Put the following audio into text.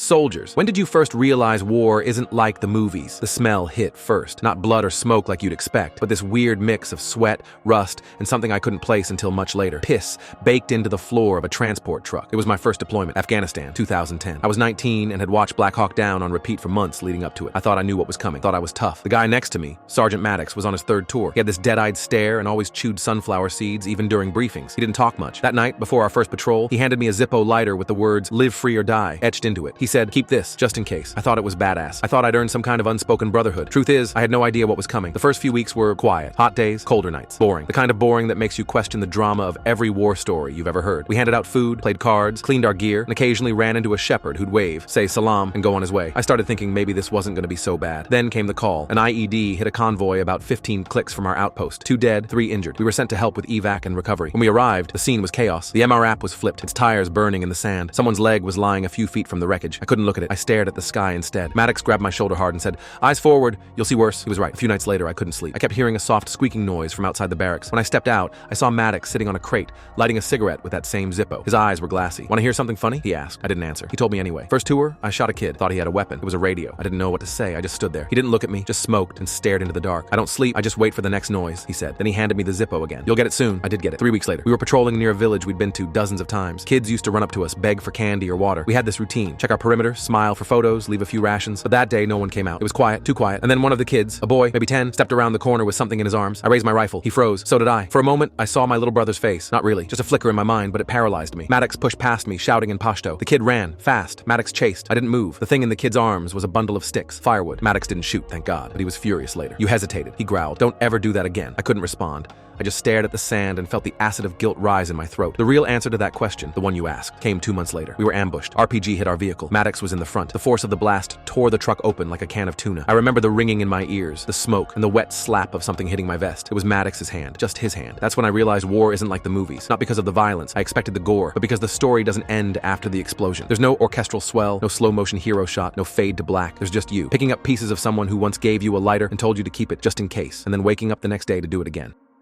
Soldiers. When did you first realize war isn't like the movies? The smell hit first. Not blood or smoke like you'd expect, but this weird mix of sweat, rust, and something I couldn't place until much later. Piss baked into the floor of a transport truck. It was my first deployment, Afghanistan, 2010. I was 19 and had watched Black Hawk Down on repeat for months leading up to it. I thought I knew what was coming. Thought I was tough. The guy next to me, Sergeant Maddox, was on his third tour. He had this dead-eyed stare and always chewed sunflower seeds even during briefings. He didn't talk much. That night, before our first patrol, he handed me a Zippo lighter with the words, "Live free or die," etched into it. He said, "Keep this, just in case." I thought it was badass. I thought I'd earned some kind of unspoken brotherhood. Truth is, I had no idea what was coming. The first few weeks were quiet. Hot days, colder nights. Boring. The kind of boring that makes you question the drama of every war story you've ever heard. We handed out food, played cards, cleaned our gear, and occasionally ran into a shepherd who'd wave, say salam, and go on his way. I started thinking maybe this wasn't going to be so bad. Then came the call. An IED hit a convoy about 15 clicks from our outpost. 2 dead, 3 injured. We were sent to help with evac and recovery. When we arrived, the scene was chaos. The MR app was flipped, its tires burning in the sand. Someone's leg was lying a few feet from the wreckage. I couldn't look at it. I stared at the sky instead. Maddox grabbed my shoulder hard and said, "Eyes forward, you'll see worse." He was right. A few nights later, I couldn't sleep. I kept hearing a soft squeaking noise from outside the barracks. When I stepped out, I saw Maddox sitting on a crate, lighting a cigarette with that same Zippo. His eyes were glassy. "Want to hear something funny?" he asked. I didn't answer. He told me anyway. "First tour, I shot a kid. Thought he had a weapon. It was a radio. I didn't know what to say. I just stood there. He didn't look at me, just smoked and stared into the dark. I don't sleep. I just wait for the next noise," he said. Then he handed me the Zippo again. "You'll get it soon." I did get it. 3 weeks later, we were patrolling near a village we'd been to dozens of times. Kids used to run up to us, beg for candy or water. We had this routine. Check our perimeter, smile for photos, leave a few rations. But that day, no one came out. It was quiet, too quiet. And then one of the kids, a boy, maybe 10, stepped around the corner with something in his arms. I raised my rifle. He froze. So did I. For a moment, I saw my little brother's face. Not really. Just a flicker in my mind, but it paralyzed me. Maddox pushed past me, shouting in Pashto. The kid ran, fast. Maddox chased. I didn't move. The thing in the kid's arms was a bundle of sticks, firewood. Maddox didn't shoot, thank God, but he was furious later. "You hesitated," he growled. "Don't ever do that again." I couldn't respond. I just stared at the sand and felt the acid of guilt rise in my throat. The real answer to that question, the one you asked, came 2 months later. We were ambushed. RPG hit our vehicle. Maddox was in the front. The force of the blast tore the truck open like a can of tuna. I remember the ringing in my ears, the smoke, and the wet slap of something hitting my vest. It was Maddox's hand, just his hand. That's when I realized war isn't like the movies. Not because of the violence, I expected the gore, but because the story doesn't end after the explosion. There's no orchestral swell, no slow motion hero shot, no fade to black. There's just you, picking up pieces of someone who once gave you a lighter and told you to keep it just in case, and then waking up the next day to do it again.